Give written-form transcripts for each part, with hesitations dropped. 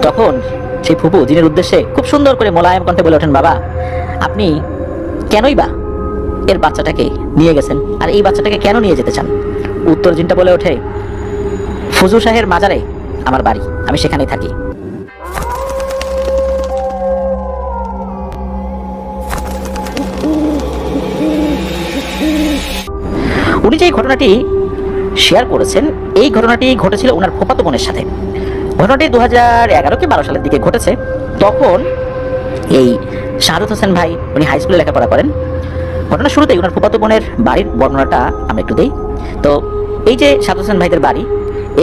তখন সেই ফুপু জিনের উদ্দেশ্যে খুব সুন্দর করে মোলায়েম কণ্ঠে বলে ওঠেন, বাবা আপনি কেনই বা এর বাচ্চাটাকে নিয়ে গেছেন, আর এই বাচ্চাটাকে কেন নিয়ে যেতে চান? উত্তর জিনটা বলে ওঠে, ফুজু শাহের মাজারে আমার বাড়ি, আমি সেখানেই থাকি। উনি যে ঘটনাটি শেয়ার করেছেন, এই ঘটনাটি ঘটেছিল ওনার ফুফাতো বোনের সাথে। ঘটনাটি 2011 কি 12 সালের দিকে ঘটেছে। তখন এই শাহাদত হোসেন ভাই উনি হাই স্কুলে লেখাপড়া করেন। ঘটনার শুরুতেই ওনার ফুফাতো বোনের বাড়ির বর্ণনাটা আমরা একটু দিই। তো এই যে শাহাদত হোসেন ভাইদের বাড়ি,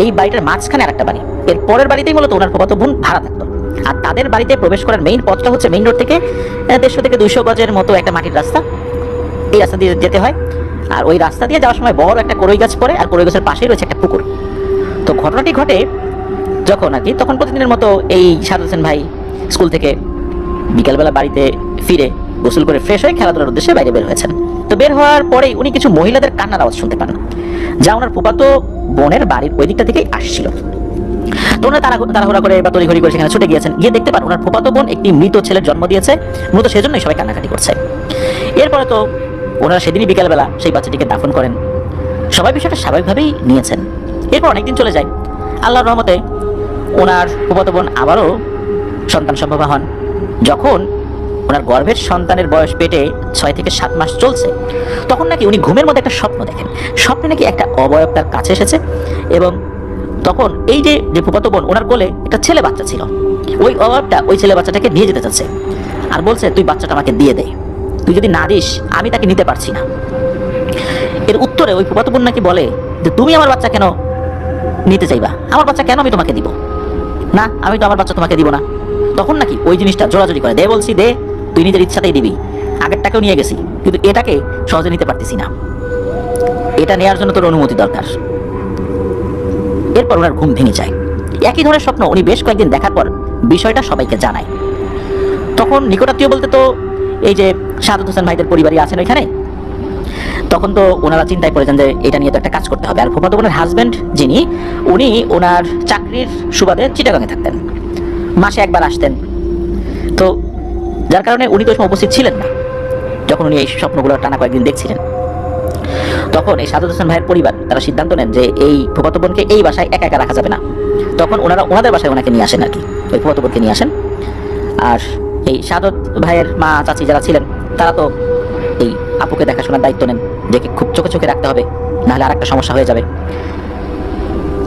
এই বাড়িটার মাঝখানে আরেকটা বাড়ি, এর পরের বাড়িতেই মূলত ওনার ফুফাতো বোন ভাড়া থাকতো। আর তাদের বাড়িতে প্রবেশ করার মেইন পথটা হচ্ছে মেইন রোড থেকে 150 থেকে 200 গজের মতো একটা মাটির রাস্তা, এই রাস্তা দিয়ে যেতে হয়। আর ওই রাস্তা দিয়ে যাওয়ার সময় বড় একটা কড়ই গাছ পড়ে, আর কড়ই গাছের পাশেই রয়েছে একটা পুকুর। তো ঘটনাটি ঘটে যখন আর কি, তখন প্রতিদিনের মতো এই শাহাদত হোসেন ভাই স্কুল থেকে বিকালবেলা বাড়িতে ফিরে গোসল করে ফ্রেশ হয়ে খেলাধুলার উদ্দেশ্যে বাইরে বের হয়েছেন। তো বের হওয়ার পরেই উনি কিছু মহিলাদের কান্নার আওয়াজ শুনতে পান, যা ওনার ফুফাতো বোনের বাড়ির ওই দিকটা থেকেই আসছিল। তো ওনারা তাড়াহুড়া করে বা তড়িঘড়ি করে সেখানে ছুটে গিয়েছেন। গিয়ে দেখতে পান ওনার ফুফাতো বোন একটি মৃত ছেলের জন্ম দিয়েছে, মূলত সেজন্যই সবাই কান্নাকাটি করছে। এরপরে তো ওনারা সেদিনই বিকালবেলা সেই বাচ্চাটিকে দাফন করেন। সবাই বিষয়টা স্বাভাবিকভাবেই নিয়েছেন। এরপর অনেকদিন চলে যায়। আল্লাহর রহমতে ওনার ফুফাতো বোন আবারও সন্তান সম্ভবা হন। যখন ওনার গর্ভের সন্তানের বয়স পেটে 6 থেকে 7 মাস চলছে, তখন নাকি উনি ঘুমের মধ্যে একটা স্বপ্ন দেখেন। স্বপ্নে নাকি একটা অবয়ব তার কাছে এসেছে, এবং তখন এই যে ফুফাতো বোন ওনার কোলে একটা ছেলে বাচ্চা ছিল, ওই অবয়বটা ওই ছেলে বাচ্চাটাকে নিয়ে যেতে চাচ্ছে। আর বলছে, তুই বাচ্চাটা আমাকে দিয়ে দে, তুই যদি না দিস আমি তাকে নিতে পারছি না। এর উত্তরে ওই ফুফাতো বোন নাকি বলে যে, তুমি আমার বাচ্চা কেন নিতে চাইবা? আমার বাচ্চা কেন আমি তোমাকে দিব? না, আমি তো আমার বাচ্চা তোমাকে দিব না। তখন নাকি ওই জিনিসটা জোরাজোরি করে, দে বলছি দে, তুই নিজের ইচ্ছাতেই দিবি। আগেরটাকেও নিয়ে গেছি, কিন্তু এটাকে সহজে নিতে পারতেছি না, এটা নেওয়ার জন্য তোর অনুমতি দরকার। এরপর ওনার ঘুম ভেঙে যায়। একই ধরনের স্বপ্ন উনি বেশ কয়েকদিন দেখার পর বিষয়টা সবাইকে জানায়। তখন নিকটাত্মীয় বলতে তো এই যে শাহাদত হোসেন ভাইদের পরিবারই আছেন ওইখানে। তখন তো ওনারা চিন্তায় পড়েছেন যে এটা নিয়ে তো একটা কাজ করতে হবে। আর ফুফাতো বোনের হাজব্যান্ড যিনি, উনি ওনার চাকরির সুবাদে চিটাগাঙে থাকতেন, মাসে একবার আসতেন। তো যার কারণে উনি তো সময় উপস্থিত ছিলেন না যখন উনি এই স্বপ্নগুলো টানা কয়েকদিন দেখছিলেন। তখন এই শাহাদত হোসেন ভাইয়ের পরিবার তারা সিদ্ধান্ত নেন যে এই ফুফাতো বোনকে এই বাসায় একা একা রাখা যাবে না। তখন ওনারা ওনাদের বাসায় ওনাকে নিয়ে আসেন আর কি, ওই ফুফাতো বোনকে নিয়ে আসেন। আর এই শাহাদত ভাইয়ের মা চাচি যারা ছিলেন, তারা তো এই আপুকে দেখাশোনার দায়িত্ব নেন, যে খুব চোখে চোখে রাখতে হবে, নাহলে আর একটা সমস্যা হয়ে যাবে।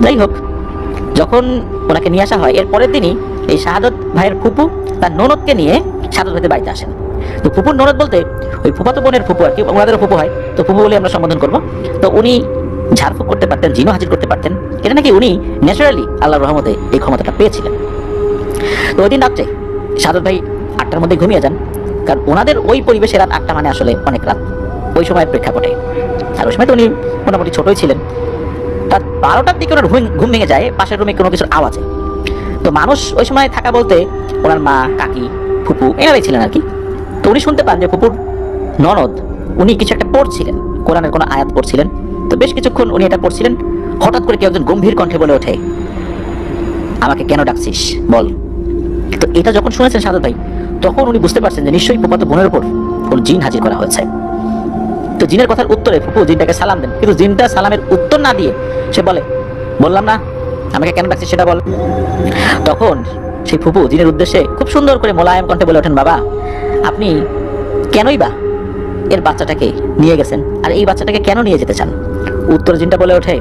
যাই হোক, যখন ওনাকে নিয়ে আসা হয়, এর পরের দিনই এই শাহাদত ভাইয়ের ফুপু তার ননদকে নিয়ে শাহাদত ভাইদের বাড়িতে আসেন। তো ফুপুর ননদ বলতে ওই ফুফাতো বোনের ফুপু আর কি, ওনাদেরও ফুপু হয়, তো ফুপু বলে আমরা সম্বোধন করবো। তো উনি ঝাড়ফুঁক করতে পারতেন, জিনও হাজির করতে পারতেন। এটা নাকি উনি ন্যাচারালি আল্লাহর রহমতে এই ক্ষমতাটা পেয়েছিলেন। তো ওই দিন রাত্রে শাহাদত ভাই 8টার মধ্যে ঘুমিয়ে যান, কারণ ওনাদের ওই পরিবেশে রাত 8টা মানে আসলে অনেক রাত ওই সময়ের প্রেক্ষাপটে। আর ওই সময় তো উনি মোটামুটি ছোটই ছিলেন। রাত 12টার দিকে ওনার ঘুম ভেঙে যায় পাশের রুমে কোনো কিছুর আওয়াজে। তো মানুষ ওই সময় থাকা বলতে ওনার মা, কাকি, ফুপু এনারাই ছিলেন আর কি। তো উনি শুনতে পান যে ফুপুর ননদ উনি কিছু একটা পড়ছিলেন, কোরআনের কোনো আয়াত পড়ছিলেন। তো বেশ কিছুক্ষণ উনি এটা পড়ছিলেন, হঠাৎ করে কেউ একজন গম্ভীর কণ্ঠে বলে ওঠে, আমাকে কেন ডাকছিস বল। তো এটা যখন শুনেছেন শাহাদত ভাই, তখন উনি বুঝতে পারছেন যে নিশ্চয়ই ফুফাতো বোনের উপর কোন জিন হাজির করা হয়েছে। তো জিনের কথার উত্তরে ফুপু জিনটাকে সালাম দেন, কিন্তু জিনটা সালামের উত্তর না দিয়ে সে বলে, বললাম না আমাকে কেন ডাকছিস সেটা বল। তখন সেই ফুপু জিনের উদ্দেশ্যে খুব সুন্দর করে মোলায়েম কণ্ঠে বলে ওঠেন, বাবা আপনি কেনই বা এর বাচ্চাটাকে নিয়ে গেছেন, আর এই বাচ্চাটাকে কেন নিয়ে যেতে চান? উত্তর জিনটা বলে ওঠে,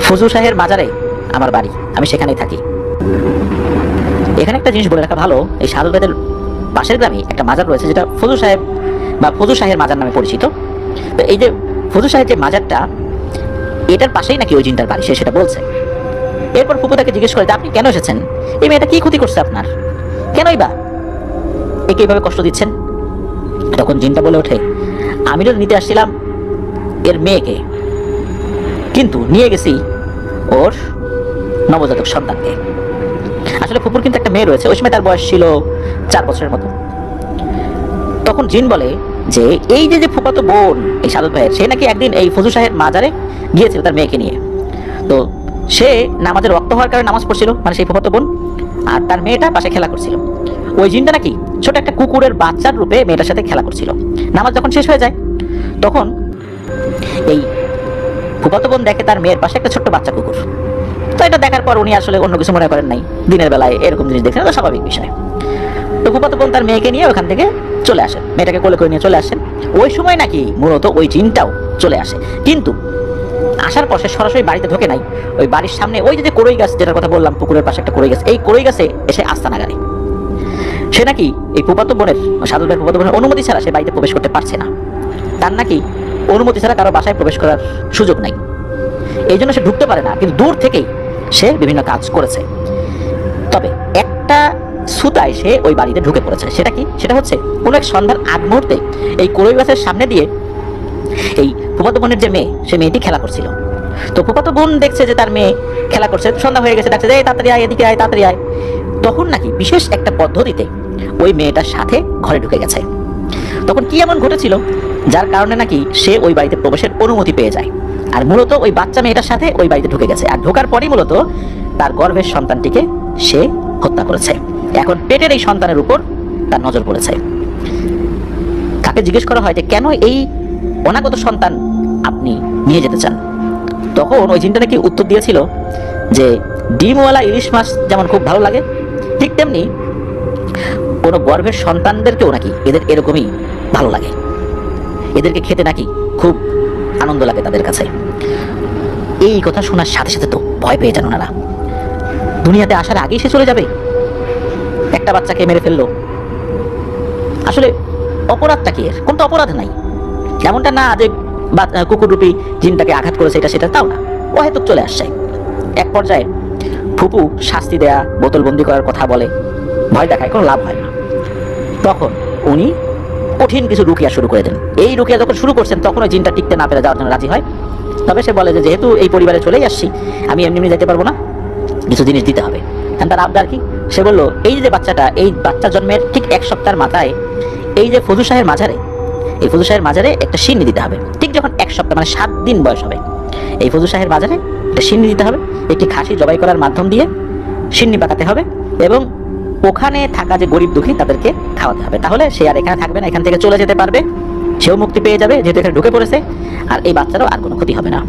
ফুজু শাহের মাজারে আমার বাড়ি, আমি সেখানেই থাকি। এখানে একটা জিনিস বলে রাখা ভালো, এই শাহাদত ভাইদের পাশের গ্রামে একটা মাজার রয়েছে, যেটা ফুজু সাহেব বা ফুজু শাহের মাজার নামে পরিচিত। তো এই যে ফুজু শাহের যে মাজারটা, এটার পাশেই নাকি ওই জিনটার বাড়ি, সে সেটা বলছে। এরপর ফুপু তাকে জিজ্ঞেস করে, আপনি কেন এসেছেন? এই মেয়েটা কি ক্ষতি করছে আপনার, কেনই বা একে এইভাবে কষ্ট দিচ্ছেন? তখন জিনটা বলে ওঠে, আমি তো নিতে আসছিলাম এর মেয়েকে, কিন্তু নিয়ে গেছি ওর নবজাতক সন্তানকে। আসলে ফুপুর কিন্তু একটা মেয়ে রয়েছে, ওই সময় তার বয়স ছিল 4 বছরের মতো। তখন জিন বলে যে এই যে ফুফাতো বোন এই শাহাদত ভাইয়ের, সে নাকি একদিন এই ফুজু শাহের মাজারে গিয়েছিল তার মেয়েকে নিয়ে। তো সে নামাজের রক্ত হওয়ার কারণে নামাজ পড়ছিল, মানে সেই ফুফাতো বোন। আর তার মেয়েটা পাশে খেলা করছিল। ওই জিনটা নাকি ছোট একটা কুকুরের বাচ্চার রূপে মেয়েটার সাথে খেলা করছিল। নামাজ যখন শেষ হয়ে যায় তখন এই ফুফাতো বোন দেখে তার মেয়ের পাশে একটা ছোট্ট বাচ্চা কুকুর। তো এটা দেখার পর উনি আসলে অন্য কিছু মনে করেন নাই, দিনের বেলায় এরকম জিনিস দেখছেন, তো স্বাভাবিক বিষয়। তো ফুফাতো বোন তার মেয়েকে নিয়ে ওখান থেকে চলে আসেন, মেয়েটাকে কোলে করে নিয়ে চলে আসেন। ওই সময় নাকি মূলত ওই জিনটাও চলে আসে, কিন্তু আসার পর সে সরাসরি বাড়িতে ঢোকে নাই। ওই বাড়ির সামনে ওই যে কড়ই গাছ, যেটার কথা বললাম, পুকুরের পাশে একটা কড়ই গাছ, এই কড়ই গাছে এসে আস্তানা গাড়ে। সে নাকি এই ফুফাতো বোনের, সাদুল ভাইয়ের ফুফাতো বোনের অনুমতি ছাড়া সে বাড়িতে প্রবেশ করতে পারছে না। তার নাকি অনুমতি ছাড়া কারো বাসায় প্রবেশ করার সুযোগ নাই, এই জন্য সে ঢুকতে পারে না, কিন্তু দূর থেকেই সে বিভিন্ন কাজ করেছে। তবে একটা সুতায় সে ওই বাড়িতে ঢুকে পড়েছে। সেটা কি? সেটা হচ্ছে কোনো এক সন্ধ্যার আগ মুহূর্তে এই কড়ই গাছের সামনে দিয়ে এই ফুফাতো বোনের যে মেয়ে, সে মেয়েটি খেলা করছিল। তো ফুফাতো বোন দেখছে যে তার মেয়ে খেলা করছে, সন্ধ্যা হয়ে গেছে, ডাকছে, এই তাড়াতাড়ি আয়, এদিকে আয়, তাড়াতাড়ি আয়। তখন নাকি বিশেষ একটা পদ্ধতিতে ওই মেয়েটার সাথে ঘরে ঢুকে গেছে। তখন কি এমন ঘটেছিল যার কারণে নাকি সে ওই বাড়িতে প্রবেশের অনুমতি পেয়ে যায়। আর মূলত ওই বাচ্চা মেয়েটার সাথে ওই বাড়িতে ঢুকে গেছে, আর ঢোকার পরই মূলত তার গর্ভের সন্তানটিকে সে হত্যা করেছে। এখন পেটের এই সন্তানের উপর তার নজর পড়েছে। তাকে জিজ্ঞেস করা হয় যে কেন এই অনাগত সন্তান আপনি নিয়ে যেতে চান? তখন ওই জিনটা নাকি উত্তর দিয়েছিল যে ডিমওয়ালা ইলিশ মাছ যেমন খুব ভালো লাগে, ঠিক তেমনি কোনো গর্ভের সন্তানদেরকেও নাকি এদের এরকমই ভালো লাগে, এদেরকে খেতে নাকি খুব আনন্দ লাগে তাদের কাছে। এই কথা শোনার সাথে সাথে তো ভয় পেয়ে যান ওনারা। দুনিয়াতে আসার আগেই সে চলে যাবে, একটা বাচ্চাকে মেরে ফেললো। আসলে অপরাধটা কি? এর কোন তো অপরাধ নাই। এমনটা না যে কুকুররূপী জিনটাকে আঘাত করেছে, এটা সেটা তাও না, ও হয়তো চলে আসছে। এক পর্যায়ে ফুপু শাস্তি দেয়া, বোতলবন্দি করার কথা বলে, ভয় দেখায়, কোনো লাভ হয় না। তখন উনি কঠিন কিছু রুকিয়া শুরু করে দেন। এই রুকিয়া যখন শুরু করছেন তখন ওই জিনটা টিকতে না পেরে যাওয়ার জন্য রাজি হয়। তবে সে বলে যে যেহেতু এই পরিবারে চলেই আসছি, আমি এমনি এমনি যেতে পারবো না, কিছু জিনিস দিতে হবে। তার আবদার কি? সে বলল এই যে বাচ্চাটা, এই বাচ্চা জন্মের ঠিক 1 সপ্তাহের মাথায় এই যে ফজু শাহের মাজারে, এই ফজু শাহের মাজারে একটা সিন্নি দিতে হবে। ঠিক যখন 1 সপ্তাহ মানে 7 দিন বয়স হবে, এই ফজু শাহের মাজারে একটা সিন্নি দিতে হবে। একটি খাসি জবাই করার মাধ্যম দিয়ে সিন্নি পাকাতে হবে এবং ওখানে থাকা যে গরিব দুঃখী তাদেরকে খাওয়াতে হবে। তাহলে সে আর এখানে থাকবে না, এখান থেকে চলে যেতে পারবে, সেও মুক্তি পেয়ে যাবে যেহেতু এখানে ঢুকে পড়েছে, আর এই বাচ্চারও আর কোনো ক্ষতি হবে না।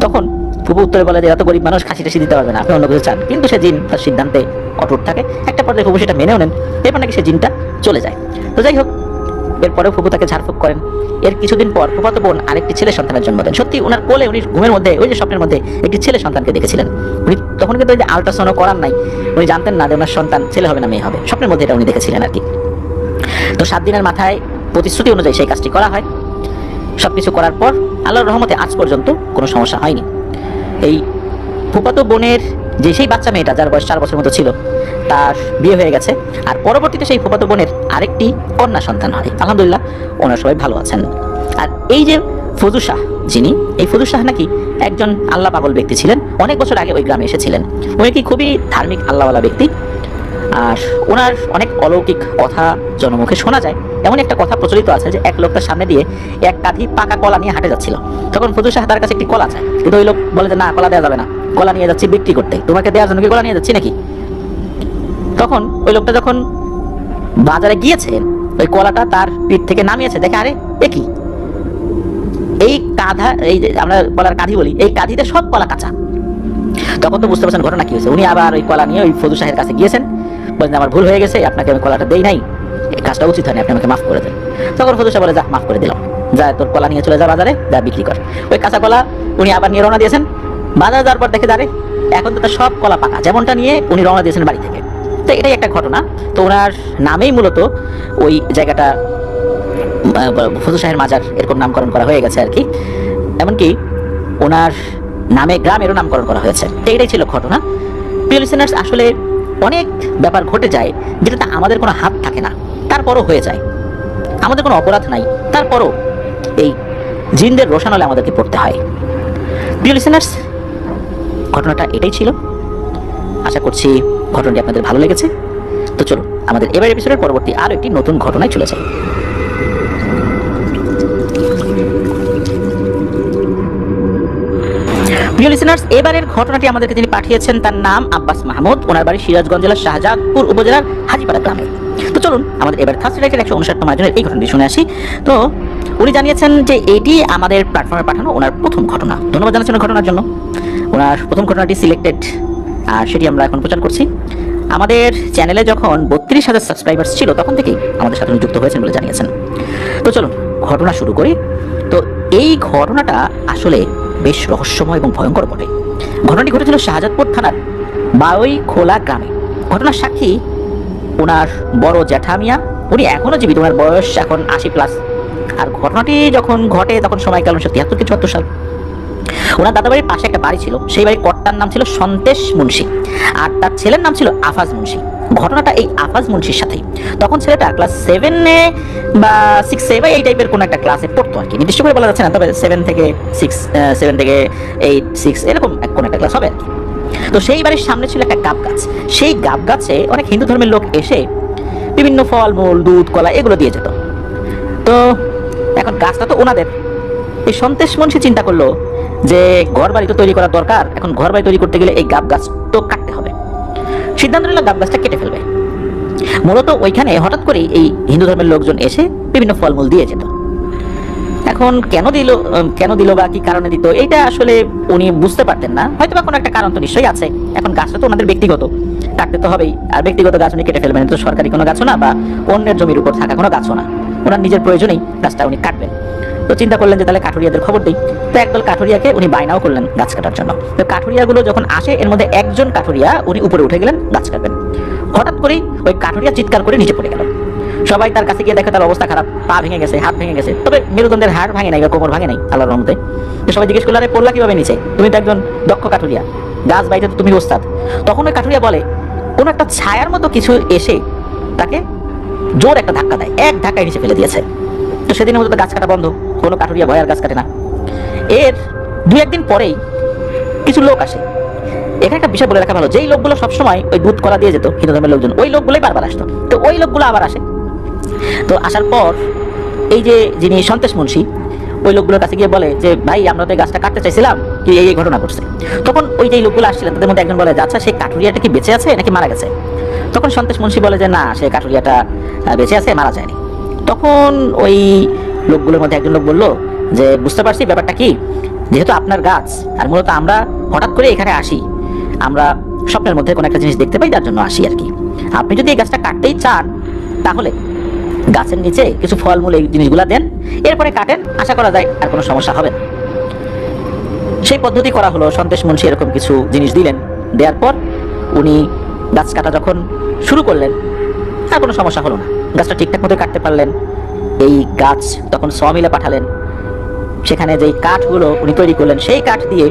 তখন ফুপু উত্তরে বলে যে এত গরিব মানুষ খাসি টাসি দিতে পারবে না, আপনি অন্য কিছু চান। কিন্তু সে জিন তার সিদ্ধান্তে অটুট থাকে। একটা পর্যায়ে ফুপু সেটা মেনেও নেন, এরপর নাকি সে জিনটা চলে যায়। তো যাই হোক, এরপরেও ফুপু তাকে ঝাড়ফুঁক করেন। এর কিছুদিন পর ফুফাতো বোন আরেকটি ছেলে সন্তানের জন্ম দেন। সত্যি ওনার কোলে উনি ঘুমের মধ্যে, ওই যে স্বপ্নের মধ্যে একটি ছেলে সন্তানকে দেখেছিলেন। উনি তখন কিন্তু ওই যে আল্ট্রাসাউন্ড করার নাই, উনি জানতেন না যে ওনার সন্তান ছেলে হবে না মেয়ে হবে, স্বপ্নের মধ্যে এটা উনি দেখেছিলেন আর কি। তো 7 দিনের মাথায় প্রতিশ্রুতি অনুযায়ী সেই কাজটি করা হয়। সবকিছু করার পর আল্লাহর রহমতে আজ পর্যন্ত কোনো সমস্যা হয়নি। এই ফুফাতো বোনের যে সেই বাচ্চা মেয়েটা যার বয়স 4 বছর মতো ছিল, তার বিয়ে হয়ে গেছে, আর পরবর্তীতে সেই ফুফাতো বোনের আরেকটি কন্যা সন্তান হয়। আলহামদুলিল্লাহ ওনারা সবাই ভালো আছেন। আর এই যে ফজু শাহ, যিনি, এই ফজু শাহ নাকি একজন আল্লাহ পাগল ব্যক্তি ছিলেন। অনেক বছর আগে ওই গ্রামে এসেছিলেন। উনি কি খুবই ধার্মিক আল্লাহওয়ালা ব্যক্তি। আর ওনার অনেক অলৌকিক কথা জনমুখে শোনা যায়। এমন একটা কথা প্রচলিত আছে যে এক লোক তার সামনে দিয়ে এক কাঁধি পাকা কলা নিয়ে হাঁটে যাচ্ছিল। তখন ফজু শাহ তার কাছে একটি কলা চায়, কিন্তু ওই লোক বলে যে না, কলা দেওয়া যাবে না, কলা নিয়ে যাচ্ছি বিক্রি করতে, তোমাকে দেওয়ার জন্য কি কলা নিয়ে যাচ্ছি নাকি? তখন ওই লোকটা যখন বাজারে গিয়েছেন, ওই কলাটা তার পিঠ থেকে নামিয়েছে, দেখে আরে এ কি, এই কাঁধা, এই যে আমরা কলার কাঁধি বলি, এই কাঁধিতে সব কলা কাঁচা। তখন তো বুঝতে পারছেন ঘটনা কি হয়েছে। উনি আবার ওই কলা নিয়ে ওই ফজু শাহের কাছে গিয়েছেন, বলেন আমার ভুল হয়ে গেছে, আপনাকে আমি কলাটা দেই নাই, এই কাজটা উচিত হয়নি, আপনি আমাকে মাফ করে দেন। তখন ফজু শাহ বলে যা, মাফ করে দিলাম, যা তোর কলা নিয়ে চলে যা বাজারে, যা বিক্রি কর। ওই কাঁচা কলা উনি আবার নিয়ে রওনা দিয়েছেন। বাজারে যাওয়ার পর দেখে দাঁড়ে এখন তো তার সব কলা পাকা, যেমনটা নিয়ে উনি রওনা দিয়েছেন বাড়ি থেকে। তো এটাই একটা ঘটনা। তো ওনার নামেই মূলত ওই জায়গাটা ফজু শাহের মাজার এরকম নামকরণ করা হয়ে গেছে আর কি। এমনকি ওনার নামে গ্রামেরও নামকরণ করা হয়েছে। তো এটাই ছিল ঘটনা। প্রিয় লিসেনার্স, আসলে অনেক ব্যাপার ঘটে যায় যেটাতে আমাদের কোনো হাত থাকে না, তারপরও হয়ে যায়। আমাদের কোনো অপরাধ নাই, তারপরও এই জিনদের রোশানলে আমাদেরকে পড়তে হয়। প্রিয় লিসেনার্স, ঘটনাটা এটাই ছিল। আশা করছি ঘটনাটি আপনাদের ভালো লেগেছে। তো চলুন আমাদের এবার এপিসোডের পরবর্তী আরও একটি নতুন ঘটনায় চলে যাই। প্রিয় লিসেনার্স, এবারের ঘটনাটি আমাদেরকে যিনি পাঠিয়েছেন তার নাম আব্বাস মাহমুদ। ওনার বাড়ি সিরাজগঞ্জ জেলার শাহজাদপুর উপজেলার হাজিপাড়া গ্রামে। তো চলুন আমাদের এবার থার্স্ট রাইটের 159তম আয়োজনের এই ঘটনাটি শুনে আসি। তো উনি জানিয়েছেন যে এটি আমাদের প্ল্যাটফর্মে পাঠানো ওনার প্রথম ঘটনা। ধন্যবাদ জানাচ্ছেন ঘটনার জন্য। ওনার প্রথম ঘটনাটি সিলেক্টেড, আর সেটি আমরা এখন প্রচার করছি। আমাদের চ্যানেলে যখন 32,000 সাবস্ক্রাইবার্স ছিল তখন থেকেই আমাদের সাথে যুক্ত হয়েছেন বলে জানিয়েছেন। তো চলুন ঘটনা শুরু করি। তো এই ঘটনাটা আসলে বেশ রহস্যময় এবং ভয়ঙ্কর বটে। ঘটনাটি ঘটেছিল শাহজাদপুর থানার বাওই খোলা গ্রামে। ঘটনার সাক্ষী ওনার বড় জ্যাঠা মিয়া। উনি এখনো জীবিত, ওনার বয়স এখন 80+। আর ঘটনাটি যখন ঘটে তখন সময়কাল 1973 কি 74 সাল। ওনার দাদাবাড়ির পাশে একটা বাড়ি ছিল, সেই বাড়ির কর্তার নাম ছিল সন্তেশ মুন্সি, আর তার ছেলের নাম ছিল আফাজ মুন্সি। ঘটনাটা এই আফাজ মুন্সির সাথেই। তখন ছেলেটা ক্লাস 7-এ বা 6-এ বা এই টাইপের কোনো একটা ক্লাসে পড়তো আর কি, নির্দিষ্ট করে বলা যাচ্ছে না, তবে 7 থেকে 8, 6 এরকম কোনো একটা ক্লাস হবে আর কি। তো সেই বাড়ির সামনে ছিল একটা গাব গাছ। সেই গাব গাছে অনেক হিন্দু ধর্মের লোক এসে বিভিন্ন ফল মূল, দুধ, কলা এগুলো দিয়ে যেত। তো এখন গাছটা তো ওনাদের। এই সন্তেশ মুন্সি চিন্তা করলো যে ঘর বাড়ি তো তৈরি করা দরকার, এখন ঘর বাড়ি তৈরি করতে গেলে এই গাব গাছ তো কাটতে হবে। সিদ্ধান্ত নিল গাব গাছটা কেটে ফেলবে। মূলত ওইখানে হঠাৎ করেই এই হিন্দু ধর্মের লোকজন এসে বিভিন্ন ফলমূল দিয়ে যেত। এখন কেন দিল বা কি কারণে দিত এইটা আসলে উনি বুঝতে পারতেন না, হয়তো বা কোনো একটা কারণ তো নিশ্চয়ই আছে। এখন গাছটা তো ওনাদের ব্যক্তিগত, কাটতে তো হবেই। আর ব্যক্তিগত গাছ উনি কেটে ফেলবেন, তো সরকারি কোনো গাছও না বা অন্যের জমির উপর থাকা কোনো গাছও না, ওনার নিজের প্রয়োজনেই গাছটা উনি কাটবেন। তো চিন্তা করলেন যে তাহলে কাঠুরিয়াদের খবর দিই। তো একদল কাঠুরিয়াকে উনি বায়নাও করলেন গাছ কাটার জন্য। তো কাঠুরিয়াগুলো যখন আসে এর মধ্যে একজন কাঠুরিয়া উনি উপরে উঠে গেলেন গাছ কাটবেন। হঠাৎ করেই ওই কাঠুরিয়া চিৎকার করে নিচে পড়ে গেল। সবাই তার কাছে গিয়ে দেখে তার অবস্থা খারাপ, পা ভেঙে গেছে, হাত ভেঙে গেছে, তবে মেরুদণ্ডের হাড় ভাঙে নাই বা কোমর ভাঙে নাই আল্লাহর রহমতে। তো সবাই জিজ্ঞেস করলো, আরে পড়লা কিভাবে নিচে? তুমি তো একজন দক্ষ কাঠুরিয়া, গাছ বাইতে তো তুমি ওস্তাদ। তখন ওই কাঠুরিয়া বলে কোন একটা ছায়ার মতো কিছু এসে তাকে জোর একটা ধাক্কা দেয়, এক ধাক্কায় নিচে ফেলে দিয়েছে। তো সেদিনের মতো গাছ কাটা বন্ধ, কোনো কাঠুরিয়া ভয় আর গাছ কাটে না। এর 2-1 দিন পরেই কিছু লোক আসে। এখানে একটা বিষয় বলে রাখা ভালো, যেই লোকগুলো সবসময় ওই দুধ কলা দিয়ে যেত হিন্দু ধর্মের লোকজন, ওই লোকগুলোই বারবার আসতো। তো ওই লোকগুলো আবার আসে। তো আসার পর এই যে যিনি সন্তেশ মুন্সি, ওই লোকগুলোর কাছে গিয়ে বলে যে ভাই আমরা তো এই গাছটা কাটতে চাইছিলাম, কি এই ঘটনা ঘটছে। তখন ওই যে লোকগুলো আসছিলেন তাদের মধ্যে একজন বলে, আচ্ছা সেই কাঠুরিয়াটা কি বেঁচে আছে নাকি মারা গেছে? তখন সন্তেশ মুন্সি বলে যে না, সেই কাঠুরিয়াটা বেঁচে আছে, মারা যায়নি। তখন ওই লোকগুলোর মধ্যে একজন লোক বলল যে বুঝতে পারছি ব্যাপারটা কি, যেহেতু আপনার গাছ আর মূলত আমরা হঠাৎ করে এখানে আসি, আমরা স্বপ্নের মধ্যে কোনো একটা জিনিস দেখতে পাই, তার জন্য আসি আর কি। আপনি যদি এই গাছটা কাটতেই চান তাহলে গাছের নিচে কিছু ফলমূল এই জিনিসগুলা দেন, এরপরে কাটেন, আশা করা যায় আর কোনো সমস্যা হবে না। সেই পদ্ধতি করা হলো। সন্তেশ মুন্সি এরকম কিছু জিনিস দিলেন, দেওয়ার পর উনি গাছ কাটা যখন শুরু করলেন আর কোনো সমস্যা হলো না, গাছটা ঠিকঠাক মতো কাটতে পারলেন। এই গাছ তখন সমিলে পাঠালেন, সেখানে যেই কাঠগুলো উনি তৈরি করলেন সেই কাঠ দিয়ে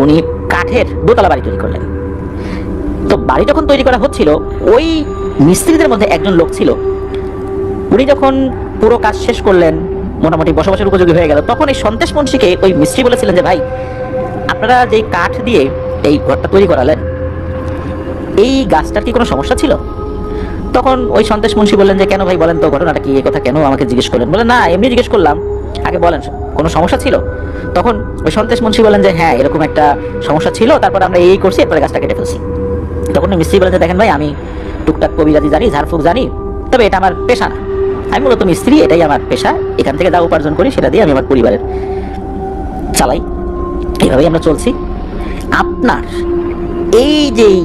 উনি কাঠের দোতলা বাড়ি তৈরি করলেন। তো বাড়ি যখন তৈরি করা হচ্ছিল, ওই মিস্ত্রিদের মধ্যে একজন লোক ছিল, উনি যখন পুরো কাজ শেষ করলেন, মোটামুটি বসবাসের উপযোগী হয়ে গেল, তখন এই সন্তেশ মুন্সিকে ওই মিস্ত্রি বলেছিলেন যে ভাই আপনারা যেই কাঠ দিয়ে এই ঘরটা তৈরি করালেন, এই গাছটার কি কোনো সমস্যা ছিল? তখন ওই সন্তেশ মুন্সি বললেন যে কেন ভাই বলেন তো ঘটনাটা কি, এই কথা কেন আমাকে জিজ্ঞেস করলেন? বলে না এমনি জিজ্ঞেস করলাম, আগে বলেন কোনো সমস্যা ছিল? তখন ওই সন্তেশ মুন্সি বলেন যে হ্যাঁ এরকম একটা সমস্যা ছিল, তারপর আমরা এই করছি, এরপরে গাছটা কেটে ফেলছি। তখন মিস্ত্রি বলেন যে দেখেন ভাই আমি টুকটাক কবিরাজি জানি, ঝাড়ফুঁক জানি, তবে এটা আমার পেশা না, আমি মূলত মিস্ত্রি, এটাই আমার পেশা, এখান থেকে যা উপার্জন করি সেটা দিয়ে আমি আমার পরিবারের চালাই, এইভাবেই আমরা চলছি। আপনার এই যেই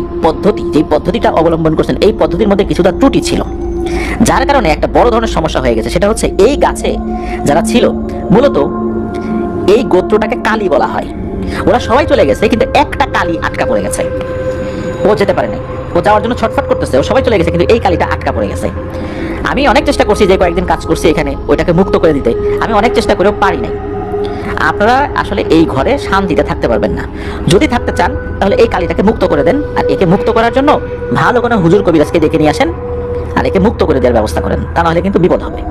পদ্ধতিটা অবলম্বন করছেন, এই পদ্ধতির মধ্যে কিছুটা ত্রুটি ছিল, যার কারণে একটা বড় ধরনের সমস্যা হয়ে গেছে। সেটা হচ্ছে এই গাছে যারা ছিল মূলত এই গোত্রটাকে কালী বলা হয়, ওরা সবাই চলে গেছে কিন্তু একটা কালী আটকা পড়ে গেছে, ও যেতে পারে নাই, ও যাওয়ার জন্য ছটফট করতেছে, ও সবাই চলে গেছে কিন্তু এই কালীটা আটকা পড়ে গেছে। আমি অনেক চেষ্টা করছি, যে কয়েকদিন কাজ করছি এখানে ওইটাকে মুক্ত করে দিতে, আমি অনেক চেষ্টা করেও পারি নাই। আপনারা আসলে এই ঘরে শান্তিতে থাকতে পারবেন না, যদি থাকতে চান তাহলে এই কালীটাকে মুক্ত করে দেন, আর একে মুক্ত করার জন্য ভালো কোনো হুজুর কবিরাজকে ডেকে নিয়ে আসেন আর একে মুক্ত করে দেওয়ার ব্যবস্থা করেন, তা নাহলে কিন্তু বিপদ হবে।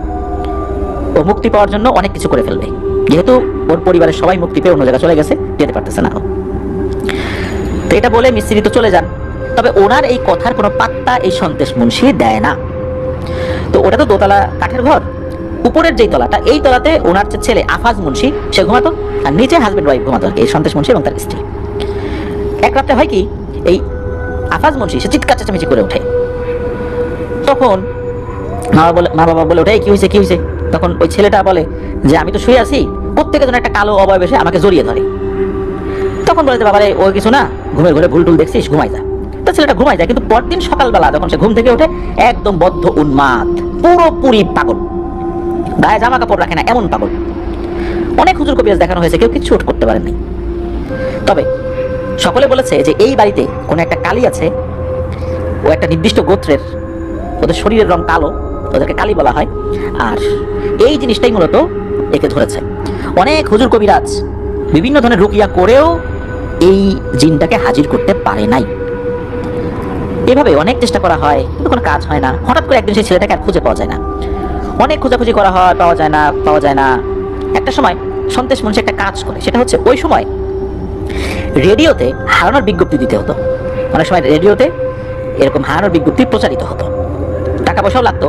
ও মুক্তি পাওয়ার জন্য অনেক কিছু করে ফেলবে, যেহেতু ওর পরিবারের সবাই মুক্তি পেয়ে অন্য জায়গায় চলে গেছে, যেতে পারতেছে না। তো এটা বলে মিস্ত্রি তো চলে যান, তবে ওনার এই কথার কোনো পাত্তা এই সন্তেশ মুন্সি দেয় না। তো ওটা তো দোতলা কাঠের ঘর, উপরের যেই তলাটা, এই তলাতে ওনার যে ছেলে আফাজ মুন্সি সে ঘুমাতো, আর নিচে হাজবেন্ড ওয়াইফ ঘুমাতো, এই সন্তেশ মুন্সি এবং তার স্ত্রী। এক রাতে হয় কি, এই আফাজ মুন্সি সে চিৎকার চেঁচামেচি করে ওঠে। তখন মা বাবা বলে ওঠে, কি হয়েছে কি হয়েছে? তখন ওই ছেলেটা বলে যে আমি তো শুয়ে আছি, প্রত্যেকের জন্য একটা কালো অবয়ব এসে আমাকে জড়িয়ে ধরে। তখন বলে যে বাবারে ওই কিছু না, ঘুমের ঘরে ভুল টুল দেখছিস, ঘুমাই যা। তো ছেলেটা ঘুমাই যায়, কিন্তু পরদিন সকালবেলা যখন সে ঘুম থেকে ওঠে একদম বদ্ধ উন্মাদ, পুরোপুরি পাগল, গায়ে জামা কাপড় রাখে না এমন পাগল। অনেক হুজুর কবিরাজ দেখানো হয়েছে, কেউ কিছু করতে পারেননি। তবে সকলে বলেছে যে এই বাড়িতে কোনো একটা কালী আছে, ও একটা নির্দিষ্ট গোত্রের, ওদের শরীরের রং কালো, ওদেরকে কালী বলা হয়, আর এই জিনিসটাই মূলত একে ধরেছে। অনেক হুজুর কবিরাজ বিভিন্ন ধরনের রুকিয়া করেও এই জিনটাকে হাজির করতে পারে নাই। এভাবে অনেক চেষ্টা করা হয়, কিন্তু কোনো কাজ হয় না। হঠাৎ করে একদিন সেই ছেলেটাকে আর খুঁজে পাওয়া যায় না। অনেক খোঁজাখুঁজি করা হয়, পাওয়া যায় না। একটা সময় সন্তেশ মুন্সি একটা কাজ করে, সেটা হচ্ছে ওই সময় রেডিওতে হারানোর বিজ্ঞপ্তি দিতে হতো। অনেক সময় রেডিওতে এরকম হারানোর বিজ্ঞপ্তি প্রচারিত হতো, টাকা পয়সাও লাগতো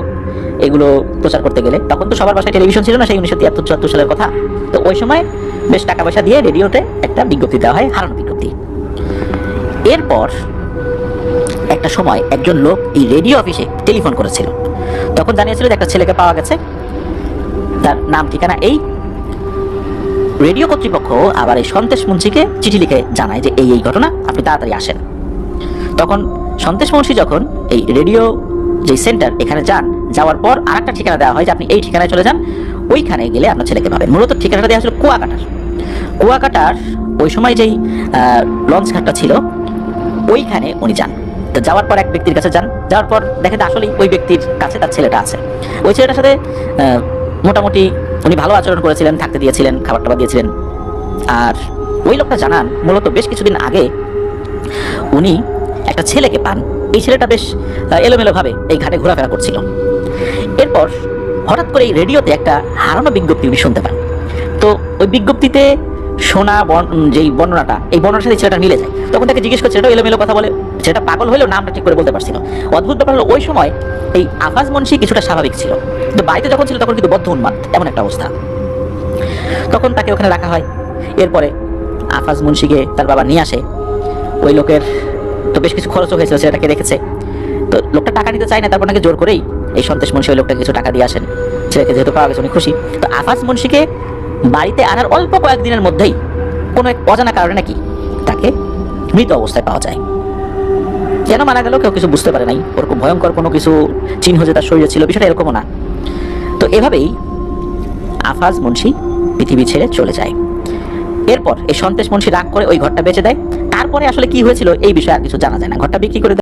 এগুলো প্রচার করতে গেলে। তখন তো সবার বাসায় টেলিভিশন ছিল না, সেই 1973-74 সালের কথা। তো ওই সময় বেশ টাকা পয়সা দিয়ে রেডিওতে একটা বিজ্ঞপ্তি দেওয়া হয়, হারানোর বিজ্ঞপ্তি। এরপর একটা সময় একজন লোক এই রেডিও অফিসে টেলিফোন করেছিল। তখন জানিয়েছিল যে একটা ছেলেকে পাওয়া গেছে, তার নাম ঠিকানা এই। রেডিও কর্তৃপক্ষ আবার এই সন্তেশ মুন্সিকে চিঠি লিখে জানায় যে এই ঘটনা, আপনি তাড়াতাড়ি আসেন। তখন সন্তেশ মুন্সি যখন এই রেডিও যে সেন্টার এখানে যাওয়ার পর আর একটা ঠিকানা দেওয়া হয় যে আপনি এই ঠিকানায় চলে যান, ওইখানে গেলে আপনার ছেলেকে পাবেন। মূলত ঠিকানাটা দেওয়া ছিল কুয়াকাটার ওই সময় যেই লঞ্চ ঘাটটা ছিল ওইখানে উনি যান। তো যাওয়ার পর এক ব্যক্তির কাছে যান, যাওয়ার পর দেখেন আসলেই ওই ব্যক্তির কাছে তার ছেলেটা আছে। ওই ছেলেটার সাথে মোটামুটি উনি ভালো আচরণ করেছিলেন, থাকতে দিয়েছিলেন, খাবার টাবার দিয়েছিলেন। আর ওই লোকটা জানান মূলত বেশ কিছুদিন আগে উনি একটা ছেলেকে পান। এই ছেলেটা বেশ এলোমেলোভাবে এই ঘাটে ঘোরাফেরা করছিল। এরপর হঠাৎ করে এই রেডিওতে একটা হারানো বিজ্ঞপ্তি উনি শুনতে পান। তো ওই বিজ্ঞপ্তিতে শোনা যেই বর্ণনাটা, এই বর্ণনার সাথে ছেলেটা মিলে যায়। তখন তাকে জিজ্ঞেস করছে, ছেলেটা এলোমেলো কথা বলে, ছেলেটা পাগল হলেও নামটা ঠিক করে বলতে পারছিল। অদ্ভুত ব্যাপার হলো ওই সময় এই আফাজ মুন্সি কিছুটা স্বাভাবিক ছিল, কিন্তু বাড়িতে যখন ছিল তখন কিন্তু বদ্ধ উন্মাদ এমন একটা অবস্থা। তখন তাকে ওখানে রাখা হয়। এরপরে আফাজ মুন্সিকে তার বাবা নিয়ে আসে। ওই লোকের তো বেশ কিছু খরচও হয়েছিল, ছেলেটাকে রেখেছে। তো লোকটা টাকা নিতে চায় না, তারপর নাকি জোর করেই এই সন্তেশ মুন্সি ওই লোকটাকে কিছু টাকা দিয়ে আসেন। ছেলেকে যেহেতু পাওয়া গেছে উনি খুশি। তো আফাজ মুন্সিকে বাড়িতে আনার অল্প কয়েকদিনের মধ্যেই কোনো এক অজানা কারণে নাকি তাকে মৃত অবস্থায় পাওয়া যায়। কেন মারা গেল কেউ কিছু বুঝতে পারে নাই, ওরকম ভয়ঙ্কর কোনো কিছু চিহ্ন যে তার শরীরে ছিল বিষয়টা এরকমও না। তো এভাবেই আফাজ মুন্সি পৃথিবী ছেড়ে চলে যায়। এরপর এই সন্তেশ মুন্সি রাগ করে ওই ঘরটা বেচে দেয়। তারপরে আসলে কি হয়েছিল এই বিষয়ে আর কিছু জানা যায় না, ঘরটা বিক্রি করে